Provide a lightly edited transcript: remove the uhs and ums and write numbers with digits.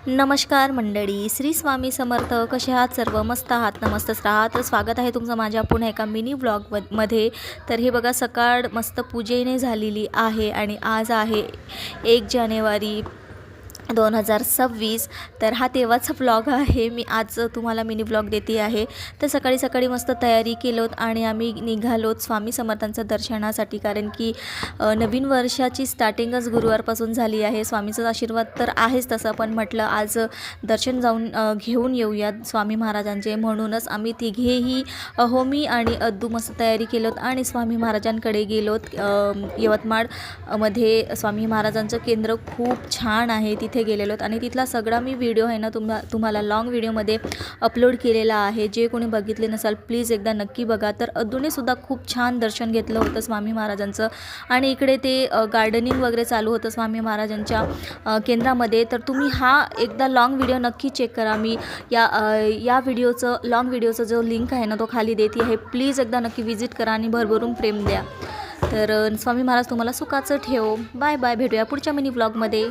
नमस्कार मंडळी, श्री स्वामी समर्थ. कसे आहात सर्व? मस्त आहात ना? मस्तच राहा. तर स्वागत आहे तुमचं माझ्या पुन्हा एका मिनी मध्ये. तर हे बघा, सकाळ मस्त पूजेने झालेली आहे आणि आज आहे 1 जानेवारी 2026. तर हा तेव्हाचा व्लॉग आहे. मी आज तुम्हाला मिनी व्लॉग देते आहे. तर सकाळी सकाळी मस्त तयारी केलोत आणि आम्ही निघालोत स्वामी समर्थांचं दर्शनासाठी, कारण की नवीन वर्षाची स्टार्टिंगच गुरुवारपासून झाली आहे. स्वामीचा आशीर्वाद तर आहेच तसं, पण म्हटलं आज दर्शन जाऊन घेऊन येऊयात स्वामी महाराजांचे. म्हणूनच आम्ही तिघेही होमी आणि अद्दू मस्त तयारी केलोत आणि स्वामी महाराजांकडे गेलोत. यवतमाळ मध्ये स्वामी महाराजांचं केंद्र खूप छान आहे, तिथे गेलेलोत आणि तिथला सगळा मी व्हिडिओ आहे ना तुम्हाला लॉंग व्हिडिओमध्ये अपलोड केलेला आहे. जे कोणी बघितले नसाल प्लीज एकदा नक्की बघा. तर अद्दूने सुद्धा खूप छान दर्शन घेतलं होतं स्वामी महाराजांचं आणि इकडे ते गार्डनिंग वगैरे चालू होतं स्वामी महाराजांच्या केंद्रामध्ये. तर तुम्ही हा एकदा लॉंग व्हिडिओ नक्की चेक करा. मी या व्हिडिओचं लॉंग व्हिडिओचा जो लिंक आहे ना तो खाली देते आहे. प्लीज एकदा नक्की विजिट करा आणि भरभरून प्रेम द्या. तर स्वामी महाराज तुम्हाला सुखाचं ठेवो. बाय बाय, भेटूया पुढच्या मिनी व्लॉगमध्ये.